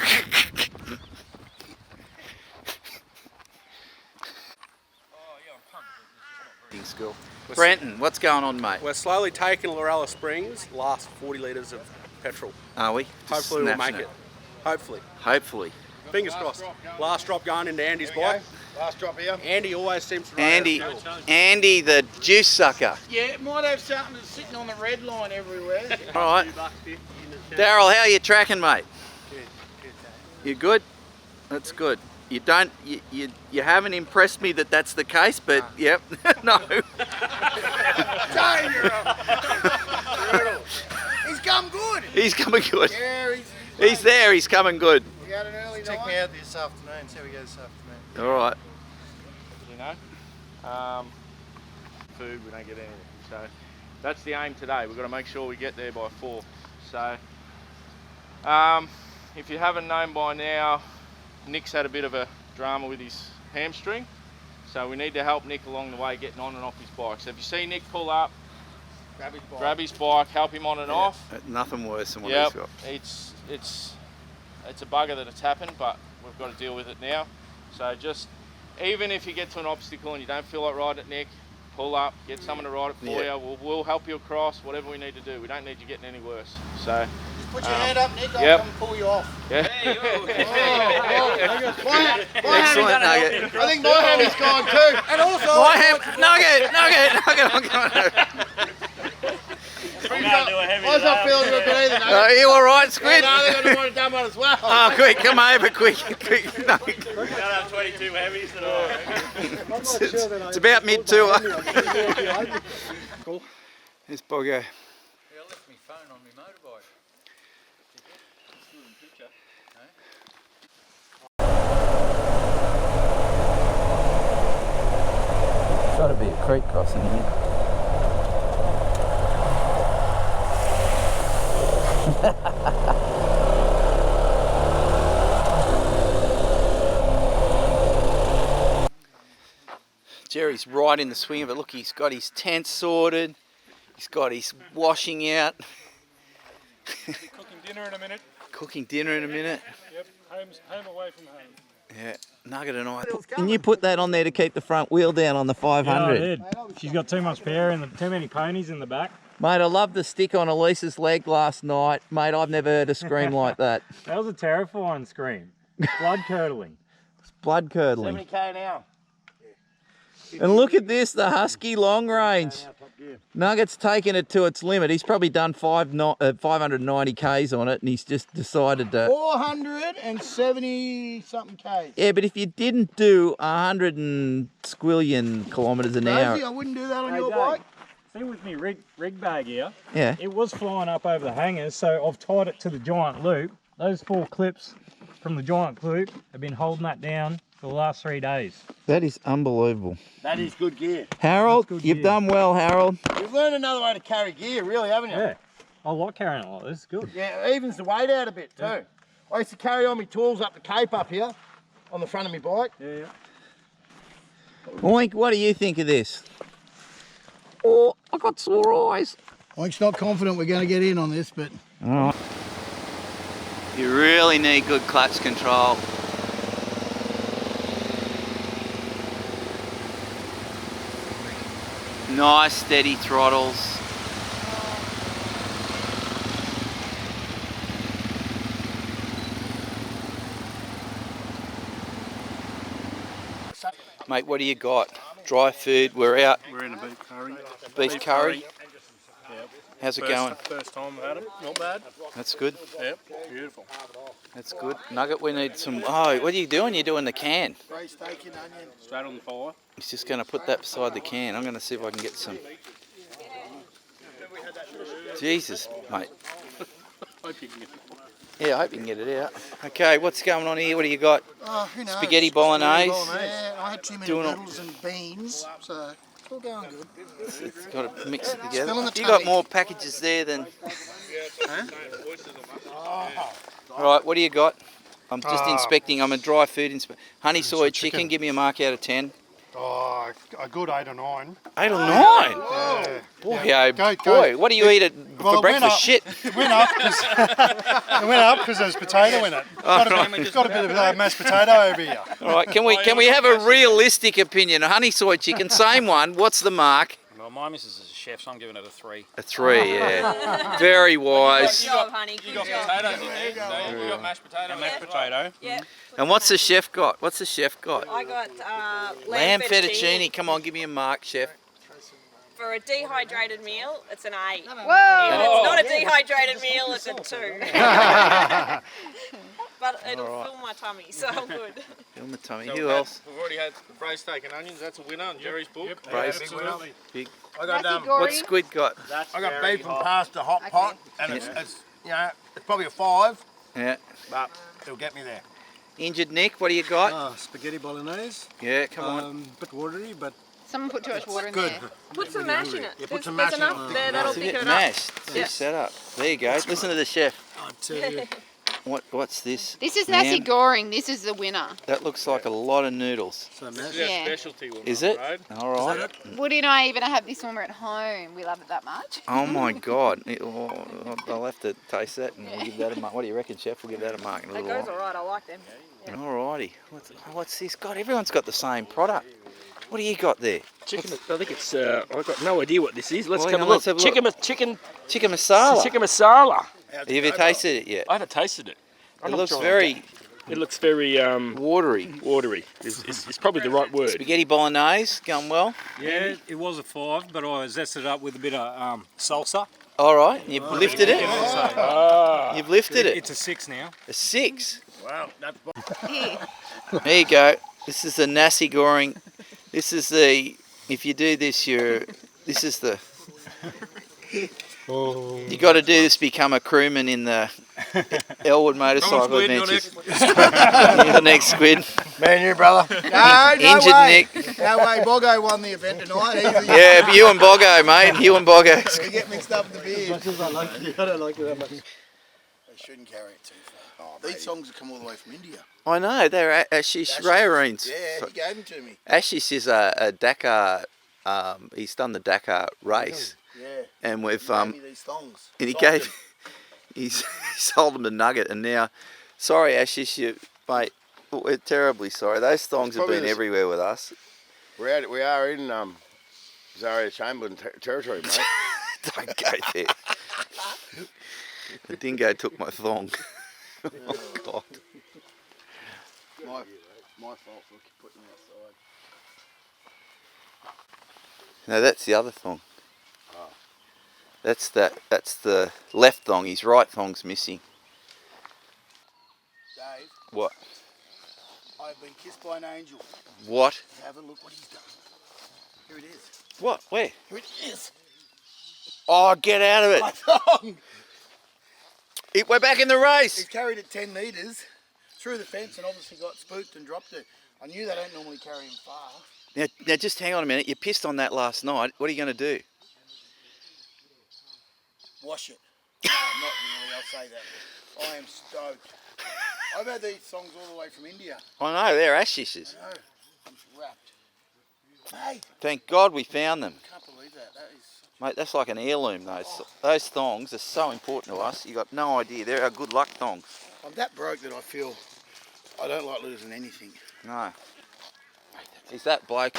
School. Brenton, what's going on, mate? We're slowly taking Lorella Springs, last 40 litres of petrol. Are we? Hopefully we'll make it. Hopefully. Hopefully. Fingers crossed. Last drop going into Andy's bike. Last drop here. Andy always seems to run out of fuel. Andy the juice sucker. Yeah, it might have something that's sitting on the red line everywhere. All right. Daryl, how are you tracking, mate? You good? That's good. You don't, you haven't impressed me that that's the case, but yep, no. He's come good. He's coming good. Yeah, He's there, he's coming good. he had an early Check night. me out this afternoon, see how we go this afternoon. All right. You know, food, we don't get anything. So that's the aim today. We've got to make sure we get there by 4. So if you haven't known by now, Nick's had a bit of a drama with his hamstring, so we need to help Nick along the way getting on and off his bike. So if you see Nick pull up, grab his bike, help him on and off. Nothing worse than what he's got. It's a bugger that it's happened, but we've got to deal with it now. So just, even if you get to an obstacle and you don't feel like riding it, Nick, pull up, get someone to ride it for you. We'll help you across, whatever we need to do. We don't need you getting any worse. So Put your hand up, Nick, I'll come and pull you off. Yeah. Excellent, Nugget. I think my hand is gone too. And also, My hand, Nugget. I was not feeling real good either. Are you all right, Squid? No, I think I want to dumb one as well. Oh, quick, come over, quick. No. 22 heavies tonight. It's about mid-tour. Cool. This bugger. I left my phone on my motorbike. Got to be a creek crossing here. Jerry's right in the swing of it. Look, he's got his tent sorted. He's got his washing out. Cooking dinner in a minute. Cooking dinner in a minute. Yep, home away from home. Yeah, Nugget and I. Can you put that on there to keep the front wheel down on the 500? Yeah, I did. She's got too much power and too many ponies in the back. Mate, I love the stick on Ellyse's leg last night. Mate, I've never heard a scream like that. That was a terrifying scream. Blood curdling. It's blood curdling. 70k now. And look at this, the Husky long range. Nugget's taken it to its limit. He's probably done 590 Ks on it, and he's just decided to... 470 something Ks. Yeah, but if you didn't do 100 and squillion kilometres an hour... Rosie, I wouldn't do that on your bike. See with me rig bag here, Yeah. it was flying up over the hangers, so I've tied it to the giant loop. Those 4 clips from the giant loop have been holding that down for the last 3 days. That is unbelievable. That is good gear. Harold, you've done well, Harold. You've learned another way to carry gear, really, haven't you? Yeah, I like carrying it like this, it's good. Yeah, it evens the weight out a bit too. Yeah. I used to carry all my tools up the Cape up here on the front of my bike. Yeah. Oink, what do you think of this? Oh, I got sore eyes. Oink's not confident we're going to get in on this, but... All right. You really need good clutch control. Nice steady throttles. Mate, what do you got? Dry food, we're out. We're in a beef curry. Beef curry. How's it going? First time I've had them. Not bad. That's good. Yep. Beautiful. That's good. Nugget, we need some... Oh, what are you doing? You're doing the can. Braised steak and onion. Straight on the fire. He's just going to put that beside the can. I'm going to see if I can get some... Jesus, mate. Hope you can get it. Yeah, I hope you can get it out. Okay, what's going on here? What do you got? Oh, who knows? Spaghetti bolognese. Yeah, I had too many Doing all- noodles and beans, so it's all going good. It's got to mix it together. Still in the You got tummy. more packages there than... All right, what do you got? I'm just inspecting. I'm a dry food inspector. Honey soy chicken. Give me a mark out of 10. Oh, a good 8 or 9. 8 or 9? Yeah. Boy, Yeah. oh, Go. boy, what do you eat Well, for it went breakfast? up. Shit. It went up because there's potato in it. It's got a bit of mashed potato over here. All right, can we have a realistic opinion? A honey soy chicken, same one. What's the mark? Well, my missus is a chef, so I'm giving it a 3. A 3, yeah. Very wise. You got potatoes in there, so you got mashed potato. Mashed potato. Yeah. And what's the chef got? What's the chef got? I got Lamb fettuccine. Come on, give me a mark, chef. For a dehydrated meal, it's an 8. Whoa! If it's not a dehydrated meal, it's a 2. But it'll fill my tummy, so I'm good. Fill my tummy. So Who else? We've already had the braised steak and onions. That's a winner on Jerry's book. Braised. Absolutely. Big. I got What's Squid got? I got beef and pasta hot pot, and it's you know it's probably a 5, Yeah. but it'll get me there. Injured Nick, what do you got? Spaghetti bolognese. Yeah, come on. Bit watery, but Someone put too much water in good. there. Put some mash in it. Yeah, put There's some mash in it. enough there, that'll It's a thicken bit it up. mashed. Yeah. Set up. There you go. Listen to the chef. But, What's this? This is nasi Lamb? goreng. This is the winner. That looks like a lot of noodles. This is Yeah. our specialty one. Is it? Right? All right. Woody and I even have this when we're at home. We love it that much. Oh my God. I'll have to taste that and we'll give that a mark. What do you reckon, chef? We'll give that a mark in a That little goes while. alright, I like them. Yeah. Alrighty. What's this? God, everyone's got the same product. What do you got there? Chicken. I think it's. I've got no idea what this is. Let's Well, have a hang on, look. let's have a look. Chicken masala. Chicken masala. Have you ever tasted it yet? I haven't tasted it. It looks very It looks very watery. Watery. It's probably the right word. Spaghetti bolognese going well. Yeah, it was a 5, but I zested it up with a bit of salsa. All right, you've lifted it. You've lifted it. It's a 6 now. A 6. Wow, that's There you go. This is the nasi goreng. This is the. If you do this, This is the. You got to do this. Become a crewman in the Ellwood motorcycle adventures. You're the next Squid. Man, you brother. No Injured way. Nick. No way. Boggo won the event tonight. Easy. Yeah, but you and Boggo, mate. You and Boggo. We get mixed up in the beard. I don't like it that much. They shouldn't carry it too far. These songs have come all the way from India. I know they're Ashish Rayareens. Yeah, he gave them to me. Ashish is a Dakar. He's done the Dakar race. Yeah. And we've He gave me these thongs. and he Sold gave them. he's sold them to Nugget, and now sorry Ashish, you mate, we're terribly sorry. Those thongs have probably been the- everywhere with us. We are in Zaria Chamberlain territory, mate. Don't go there. The dingo took my thong. Oh God. My fault for putting them outside. No, that's the other thong. That's the left thong. His right thong's missing. Dave, What? I've been kissed by an angel. What? Have a look what he's done. Here it is. What? Where? Here it is. Oh, get out of My it! thong. We're back in the race. He's carried it 10 metres through the fence and obviously got spooked and dropped it. I knew they don't normally carry him far. Now, just hang on a minute. You pissed on that last night. What are you going to do? Wash it. No, not really, I'll say that. I am stoked. I've had these songs all the way from India. I know, they're Ashish's. I know. I'm wrapped. Hey, Thank God we found them. can't believe that. That is... Mate, that's like an heirloom. Those thongs are so important to us. You got no idea. They're our good luck thongs. I'm that broke that I feel I don't like losing anything. No. Is that bloke?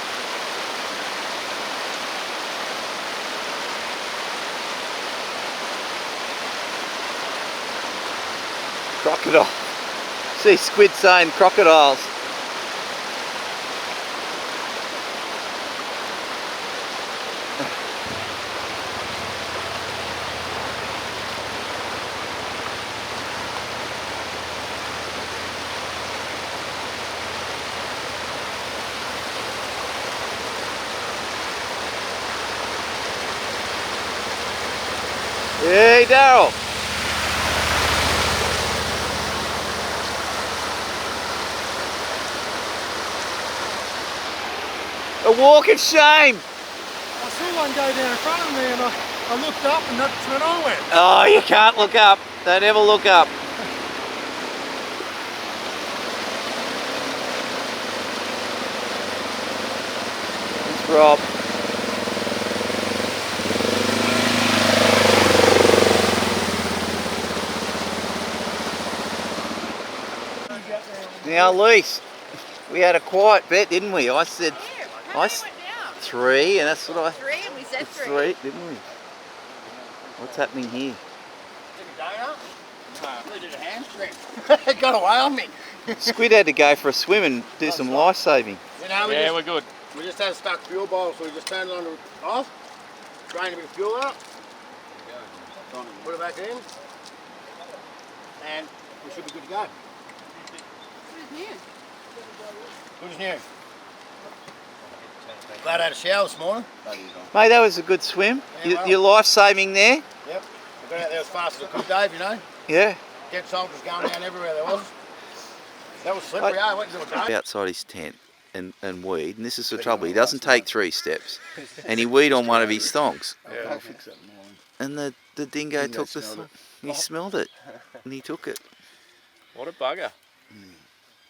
Crocodile. See Squid saying crocodiles. Daryl. A walk of shame. I saw one go down in front of me and I looked up and that's when I went. Oh, you can't look up. Don't ever look up. It's Rob. Now, Ellyse, we had a quiet bet, didn't we? I said, three, and that's what I. Three, and we said Three, didn't we? What's happening here? Did a hamstring. It got away on me. Squid had to go for a swim and do some life saving. You know, we're good. We just had a stuck fuel bowl, so we just turned it on off, drained a bit of fuel out, put it back in, and we should be good to go. Good as new. Glad I had a shower this morning. Mate, that was a good swim. Yeah, Your life saving there? Yep. I got out there as fast as I could, Dave, you know. Yeah. Dead soldiers going down everywhere there was. That was slippery, I went to a day. Outside his tent and weed, and this is the trouble. He doesn't take 3 steps, and he weed on one of his thongs. Yeah. I'll fix that and the dingo took the thong. He smelled it, and he took it. What a bugger.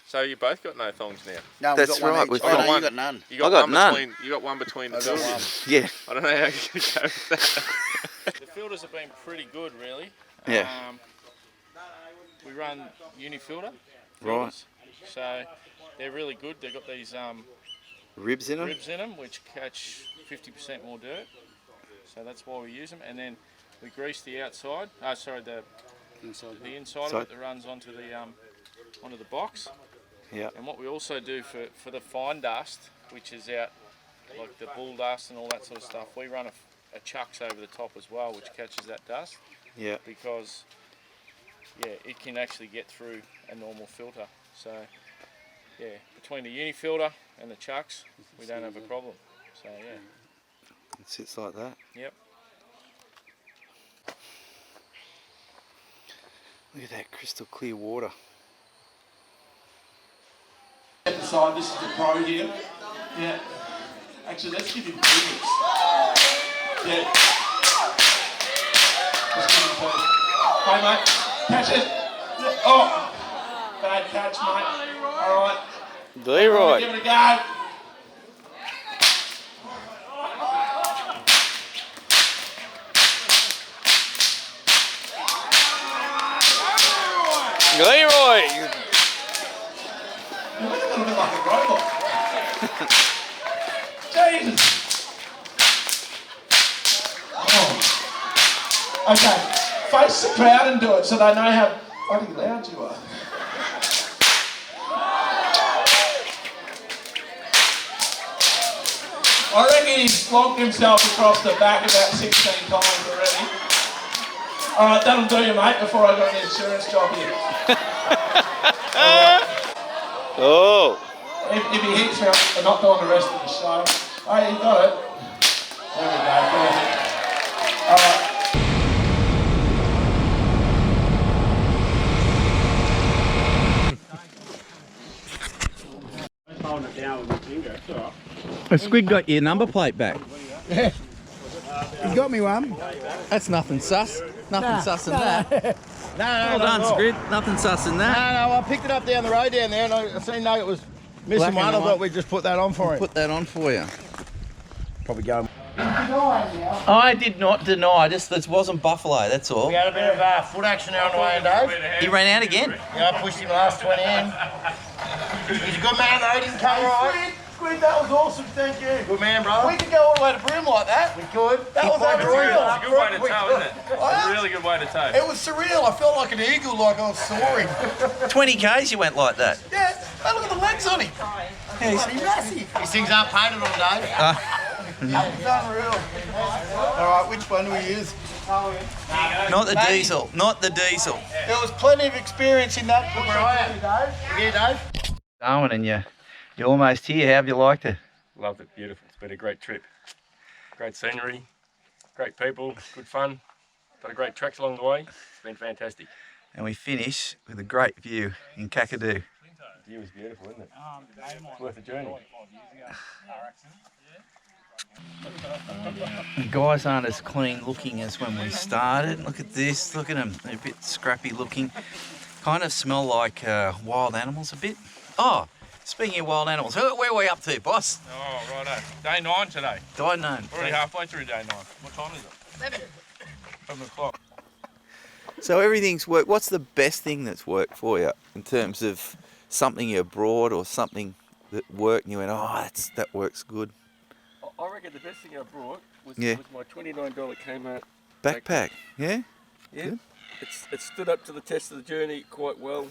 So you both got no thongs now? No, that's right. We've got one. You got none. You got none. You got one between the two of you. Yeah. I don't know how you could go with that. The filters have been pretty good, really. Yeah. We run uni-filter Right. So they're really good. They've got these Ribs in them? Ribs in them, which catch 50% more dirt. So that's why we use them. And then we grease the outside. The inside of it that runs onto the box. Yeah. And what we also do for the fine dust, which is out like the bull dust and all that sort of stuff, we run a chucks over the top as well, which catches that dust. Yeah. Because it can actually get through a normal filter. So yeah, between the uni filter and the chucks, we don't have a problem. So yeah. It sits like that. Yep. Look at that crystal clear water. Step aside, this is the pro here. Yeah. Actually, let's give him 2 minutes. Yeah. Let's give him 2. Hey, mate. Catch it. Oh. Bad catch, mate. All right. Leroy. Give it a go. Leroy. You look a little bit like a robot. Jesus. Oh. Okay. Face the crowd and do it so they know how fucking loud you are. I reckon he's flogged himself across the back about 16 times already. Alright, that'll do you, mate, before I got an insurance job here. Oh. If he hits me, I'm not doing the rest of the show. Oh, you got it. There we go, perfect. Alright. Holding it down with my finger, it's alright. Has Squid got your number plate back? Yeah. He's got me one. That's nothing sus. Nothing sus in that. No, well done, Squid. Nothing sus in that. No, I picked it up down the road down there and I seen Nugget was missing one. I thought we'd just put that on for him. Put that on for you. Probably going. I did not deny, just this wasn't buffalo, that's all. We had a bit of foot action there on the way in, Dave. He ran out again. Yeah, I pushed him last 20 in. He's a good man though, he didn't come right. Squid, that was awesome, thank you. Good man, brother. We could go all the way to Broome like that. We could. That was unreal. It's a good way to tow, isn't it? It's a really good way to tow. It was surreal. I felt like an eagle, like I was soaring. 20 Ks you went like that. Yeah, hey, look at the legs on him. Yeah, he's massive. These things aren't painted on, Dave. It's unreal. All right, which one do we use? Not the diesel, not the diesel. There was plenty of experience in that. Look where I am, Dave. Here, Dave. Darwin, and you're almost here. How have you liked it? Loved it, beautiful. It's been a great trip. Great scenery, great people, good fun. Got a great tracks along the way. It's been fantastic. And we finish with a great view in Kakadu. The view is beautiful, isn't it? It's worth the journey. The guys aren't as clean looking as when we started. Look at this, look at them. They're a bit scrappy looking. Kind of smell like wild animals a bit. Oh, speaking of wild animals, where are we up to, boss? Oh, righto. Day 9 today. Day 9. Already halfway through day 9. What time is it? 11. 11 o'clock. So everything's worked. What's the best thing that's worked for you in terms of something you brought or something that worked and you went, oh, that works good? I reckon the best thing I brought was Yeah. my $29 Kmart Backpack, yeah? Yeah, Good. it stood up to the test of the journey quite well.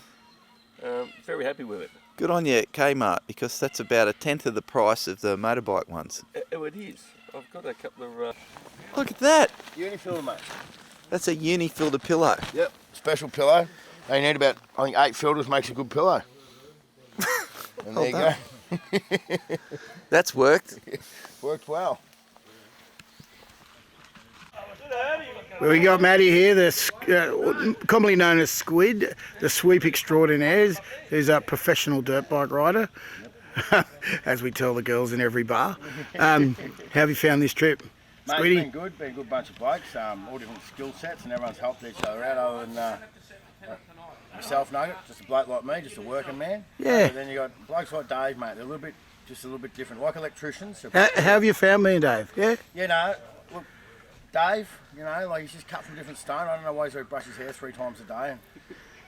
Very happy with it. Good on you at Kmart, because that's about 1/10 of the price of the motorbike ones. Oh, it is. I've got a couple of... Look at that. Unifilter, mate. That's a uni-filter pillow. Yep, special pillow. They need about, I think, 8 filters makes a good pillow. And there you go. That's worked. Worked well. Well, we got Matty here, commonly known as Squid, the sweep extraordinaire, who's a professional dirt bike rider, as we tell the girls in every bar. How have you found this trip, Mate, Squiddy? it's been a good bunch of blokes, all different skill sets, and everyone's helped each other out. Other than myself, Nugget, just a bloke like me, just a working man. Yeah. But then you got blokes like Dave, mate. They're just a little bit different, like electricians. How have you found me and Dave? Yeah? You know, look, Dave, you know, like he's just cut from different stone. I don't know why he's got to brush his hair 3 times a day,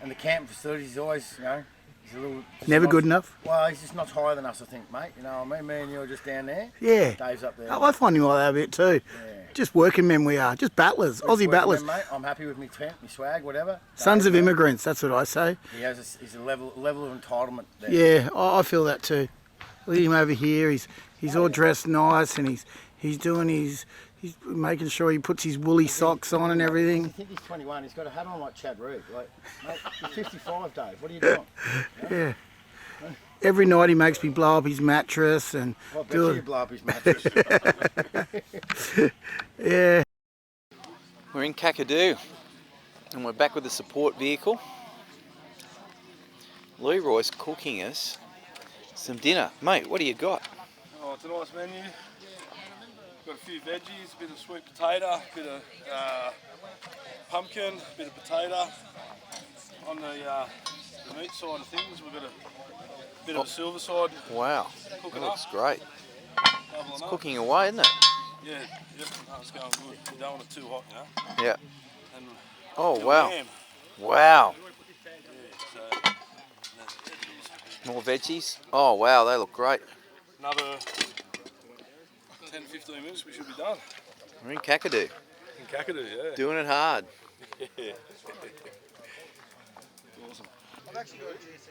and the camping facilities, he's always, you know, he's a little... Never good enough? Well, he's just not higher than us, I think, mate. You know what I mean? Me and you are just down there. Yeah. Dave's up there. I find you like that a bit too. Yeah. Just working men we are, just battlers, Aussie Working battlers. men, mate. I'm happy with my tent, my swag, whatever. Sons of Dave, immigrants, that's what I say. he's a level of entitlement there. Yeah, I feel that too. Look at him over here, he's all dressed nice and he's doing he's making sure he puts his woolly socks on and I everything. think he's 21, he's got a hat on like Chad Reed. Like, mate, you're 55, Dave, what are you doing? Yeah. Every night he makes me blow up his mattress and Well, I bet you blow up his mattress. Yeah. We're in Kakadu and we're back with the support vehicle. Leroy's cooking us some dinner. Mate, what do you got? Oh, it's a nice menu. Got a few veggies, a bit of sweet potato, a bit of pumpkin, a bit of potato. On the meat side of things, we've got a bit of a silver side. Wow, Cooking that looks up. great. Bubbling It's up. cooking away, isn't it? Yeah, yep, no, it's going good. You don't want it too hot, you know? Yeah. And Oh, your wow. lamb. Wow. Yeah, so More veggies. Oh, wow, they look great. another 10-15 minutes, we should be done. We're in Kakadu, In Kakadu, yeah. doing it hard. Yeah. Awesome. I've actually got a G6.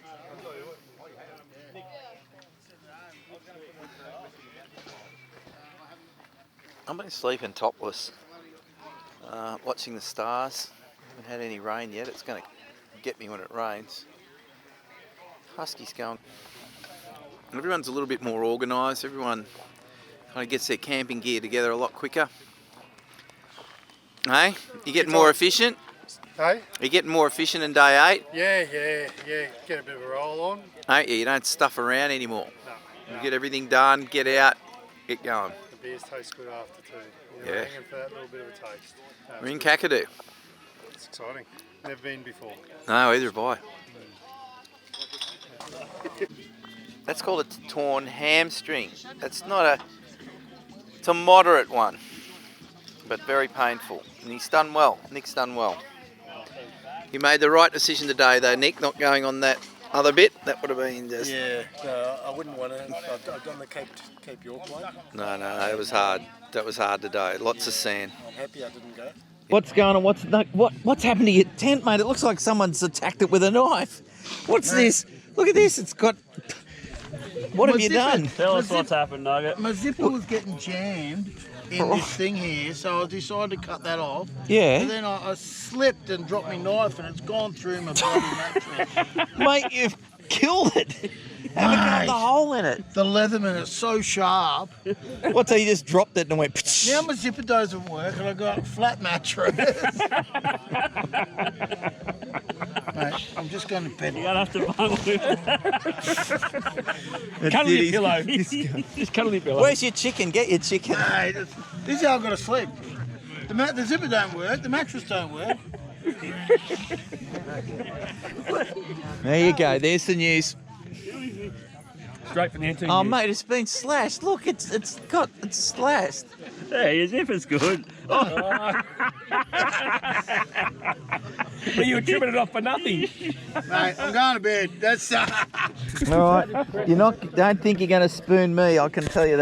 I've been sleeping topless, watching the stars. Haven't had any rain yet. It's going to get me when it rains. Husky's going. Everyone's a little bit more organised. Everyone kind of gets their camping gear together a lot quicker. Hey, you getting more efficient? Hey? Are you getting more efficient in day 8? Yeah. Get a bit of a roll on. Ain't you? You don't stuff around anymore. No. You get everything done, get out, get going. The beers taste good after too. Yeah. Hanging for that little bit of a taste. We're in Kakadu. It's exciting. Never been before. No, either have I. That's called a torn hamstring. That's not a... It's a moderate one, but very painful. And he's done well. Nick's done well. You made the right decision today, though, Nick, not going on that other bit. That would have been just... Yeah, no, I wouldn't want to. I've done the Cape York one. No, it was hard. That was hard today. Lots of sand. I'm happy I didn't go. What's going on? What's happened to your tent, mate? It looks like someone's attacked it with a knife. What's this? Look at this. It's got... What have you done? Tell us what's happened, Nugget. My zipper was getting jammed in this thing here, so I decided to cut that off. Yeah. And then I slipped and dropped my knife, and it's gone through my bloody mattress. Mate, Killed it. Haven't got the hole in it. The Leatherman is so sharp. What, so you just dropped it and went... Now my zipper doesn't work and I got a flat mattress. Mate, I'm just going to bed. You're going to have to bung with Cuddle your pillow. Just cuddle your pillow. Where's your chicken? Get your chicken. Mate, this is how I've got to sleep. The zipper don't work, the mattress don't work. There you go, there's the news. Straight from the NT. Oh mate, it's been slashed. Look, it's slashed. Hey, your zipper's good. Oh. But you were trimming it off for nothing. Mate, I'm going to bed. That's All right, don't think you're going to spoon me. I can tell you that.